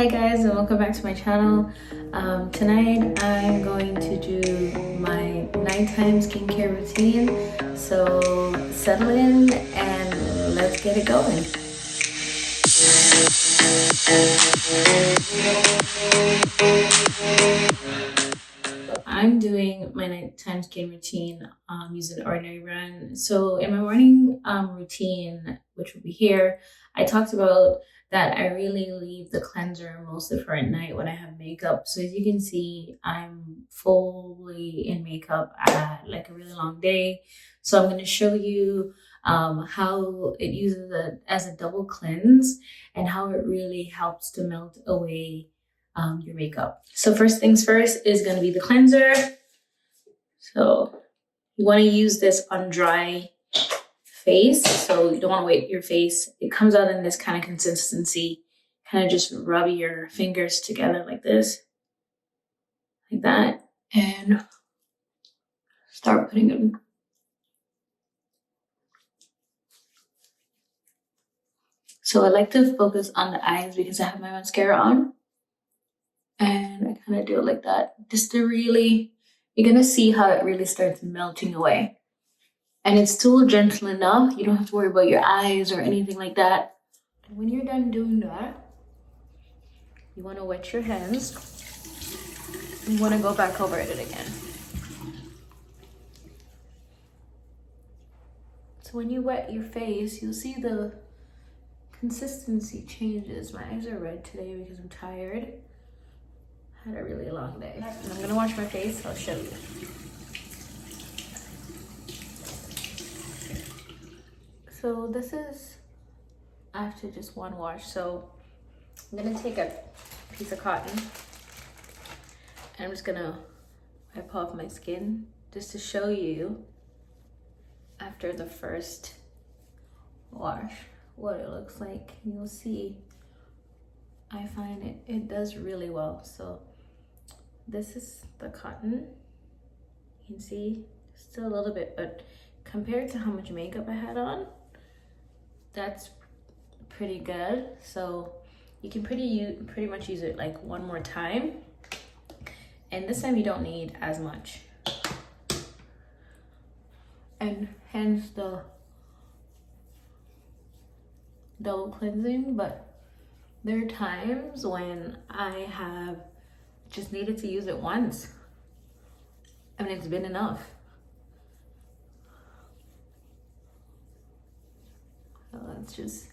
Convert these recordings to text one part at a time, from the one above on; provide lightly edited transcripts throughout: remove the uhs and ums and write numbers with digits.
Hi guys, and welcome back to my channel. Tonight I'm going to do my nighttime skincare routine. So settle in and let's get it going. I'm doing my nighttime skin routine using Ordinary Brand. So in my morning routine, which will be here, I talked about that I really leave the cleanser mostly for at night when I have makeup. So as you can see, I'm fully in makeup at like a really long day. So I'm going to show you how it uses it as a double cleanse and how it really helps to melt away your makeup. So first things first is going to be the cleanser. So you want to use this on dry face, so you don't want to wet your face. It comes out in this kind of consistency. Kind of just rub your fingers together like this, like that, and start putting it. So I like to focus on the eyes because I have my mascara on, and I kind of do it like that, just to really, you're gonna see how it really starts melting away. And it's still gentle enough. You don't have to worry about your eyes or anything like that. And when you're done doing that, you want to wet your hands. You want to go back over it again. So when you wet your face, you'll see the consistency changes. My eyes are red today because I'm tired. I had a really long day. And I'm going to wash my face. I'll show you. So this is after just one wash. So I'm gonna take a piece of cotton and I'm just gonna wipe off my skin just to show you after the first wash what it looks like. You'll see I find it does really well. So this is the cotton. You can see still a little bit, but compared to how much makeup I had on, that's pretty good. So you can pretty much use it like one more time, and this time you don't need as much, and hence the double cleansing. But there are times when I have just needed to use it once and it's been enough. So that's just,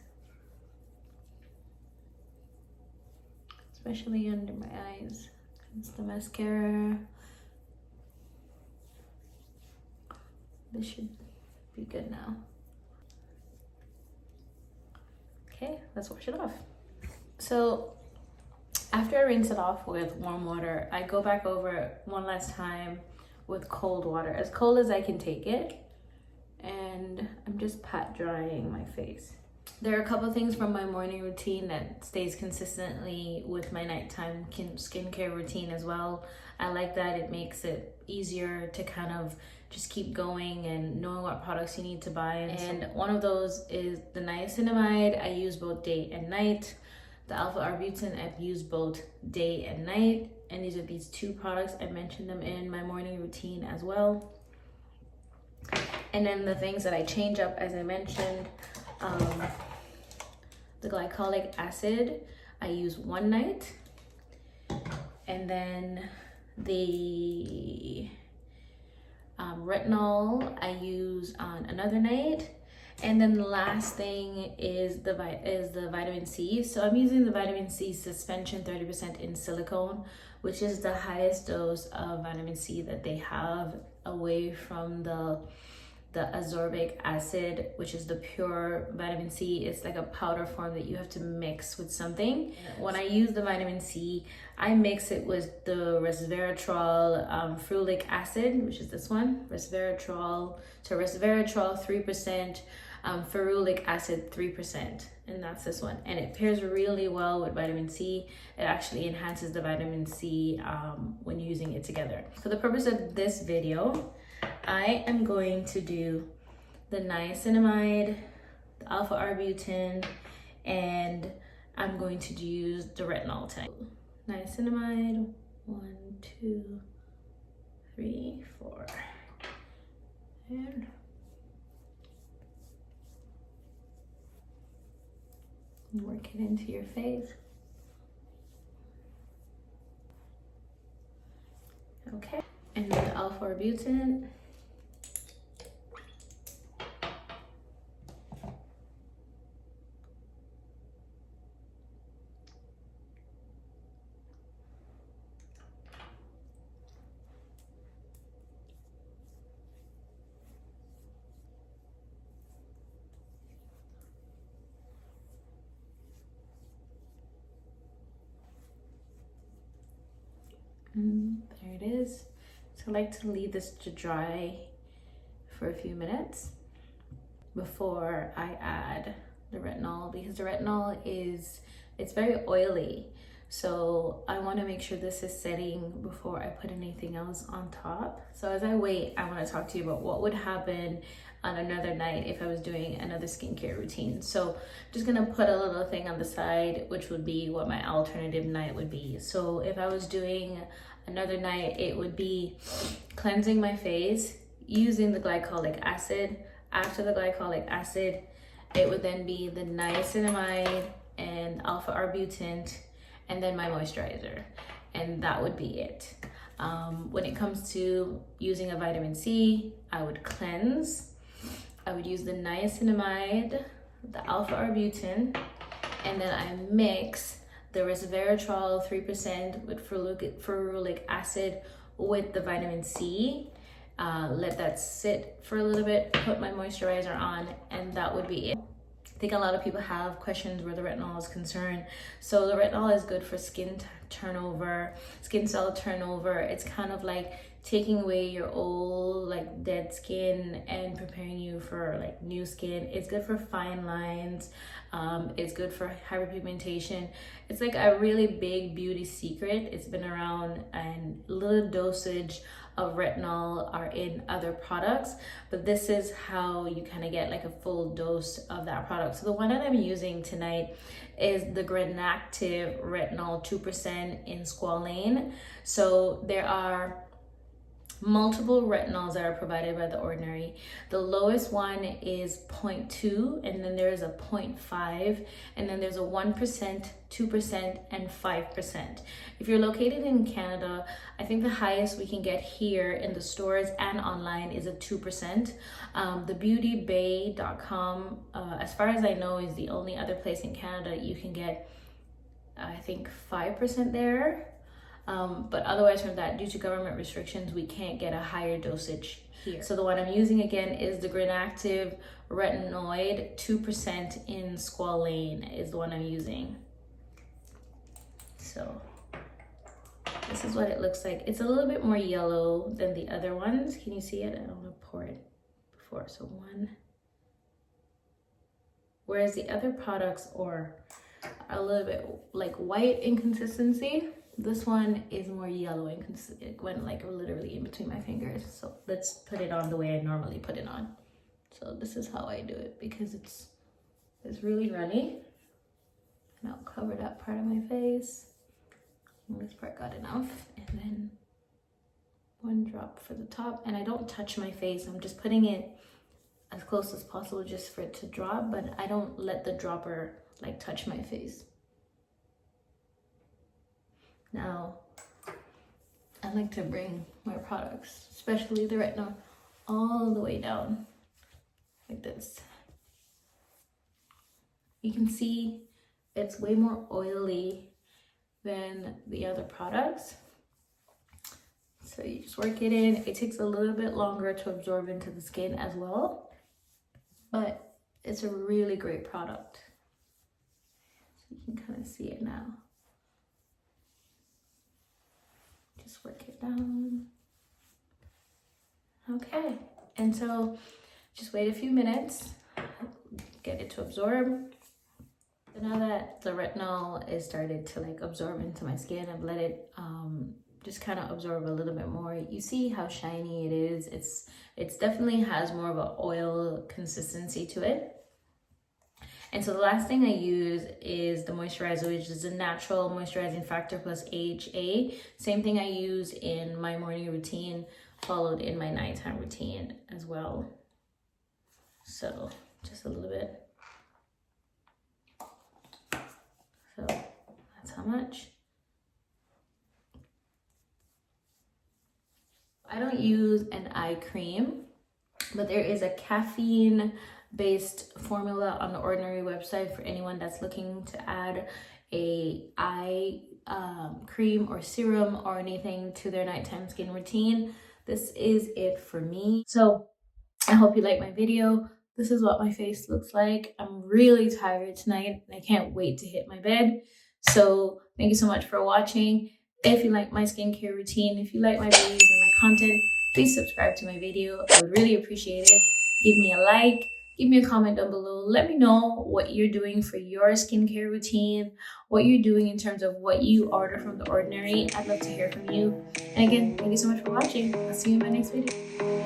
especially under my eyes, it's the mascara. This should be good now. Okay, let's wash it off. So after I rinse it off with warm water, I go back over it one last time with cold water, as cold as I can take it. And I'm just pat drying my face. There are a couple of things from my morning routine that stays consistently with my nighttime skincare routine as well. I like that. It makes it easier to kind of just keep going and knowing what products you need to buy. And one of those is the niacinamide. I use both day and night. The alpha arbutin, I've used both day and night. And these are these two products. I mentioned them in my morning routine as well. And then the things that I change up, as I mentioned, the glycolic acid, I use one night. And then the retinol, I use on another night. And then the last thing is the vitamin C. So I'm using the vitamin C suspension 30% in silicone, which is the highest dose of vitamin C that they have, away from the ascorbic acid, which is the pure vitamin C. It's like a powder form that you have to mix with something. When I use the vitamin C, I mix it with the Resveratrol Ferulic acid, which is this one, Resveratrol. So Resveratrol 3%, Ferulic acid 3%, and that's this one. And it pairs really well with vitamin C. It actually enhances the vitamin C when using it together. For the purpose of this video, I am going to do the niacinamide, the alpha arbutin, and I'm going to use the retinol tonight. Niacinamide, 1, 2, 3, 4. And work it into your face. Okay, and then the alpha-arbutin. There it is. So I like to leave this to dry for a few minutes before I add the retinol, because the retinol it's very oily. So I want to make sure this is setting before I put anything else on top. So as I wait, I want to talk to you about what would happen on another night if I was doing another skincare routine. So I'm just gonna put a little thing on the side, which would be what my alternative night would be. So if I was doing another night, it would be cleansing my face using the glycolic acid. After the glycolic acid, it would then be the niacinamide and alpha-arbutin, and then my moisturizer, and that would be it. When it comes to using a vitamin C, I would cleanse. I would use the niacinamide, the alpha-arbutin, and then I mix the Resveratrol 3% with ferulic acid with the vitamin C. Let that sit for a little bit, put my moisturizer on, and that would be it. I think a lot of people have questions where the retinol is concerned. So the retinol is good for skin turnover, skin cell turnover. It's kind of like taking away your old like dead skin and preparing you for like new skin. It's good for fine lines. It's good for hyperpigmentation. It's like a really big beauty secret. It's been around, and little dosage of retinol are in other products, but this is how you kind of get like a full dose of that product. So the one that I'm using tonight is the Active Retinol 2% in squalane. So there are multiple retinols that are provided by The Ordinary. The lowest one is 0.2, and then there's a 0.5, and then there's a 1%, 2%, and 5%. If you're located in Canada, I think the highest we can get here in the stores and online is a 2%. TheBeautyBay.com, as far as I know, is the only other place in Canada you can get, I think, 5% there. But otherwise from that, due to government restrictions, we can't get a higher dosage here. So the one I'm using again is the Active Retinoid 2% in squalane is the one I'm using. So this is what it looks like. It's a little bit more yellow than the other ones. Can you see it? I don't want to pour it before. So one. Whereas the other products are a little bit like white in consistency, this one is more yellow and it went like literally in between my fingers. So let's put it on the way I normally put it on. So this is how I do it, because it's really runny. And I'll cover that part of my face. And this part got enough. And then one drop for the top. And I don't touch my face. I'm just putting it as close as possible just for it to drop, but I don't let the dropper like touch my face. Now, I like to bring my products, especially the retinol, all the way down like this. You can see it's way more oily than the other products. So you just work it in. It takes a little bit longer to absorb into the skin as well, but it's a really great product. So you can kind of see it now. Just work it down. Okay, and so just wait a few minutes, get it to absorb. So now that the retinol is started to like absorb into my skin, I've let it just kind of absorb a little bit more. You see how shiny it is. It's definitely has more of an oil consistency to it. And so the last thing I use is the moisturizer, which is a natural moisturizing factor plus AHA. Same thing I use in my morning routine, followed in my nighttime routine as well. So just a little bit. So that's how much. I don't use an eye cream, but there is a caffeine based formula on the Ordinary website for anyone that's looking to add a eye cream or serum or anything to their nighttime skin routine. This is it for me. So I hope you like my video. This is what my face looks like. I'm really tired tonight and I can't wait to hit my bed. So thank you so much for watching. If you like my skincare routine, if you like my videos and my content, please subscribe to my video. I would really appreciate it. Give me a like, give me a comment down below. Let me know what you're doing for your skincare routine, what you're doing in terms of what you order from The Ordinary. I'd love to hear from you. And again, thank you so much for watching. I'll see you in my next video.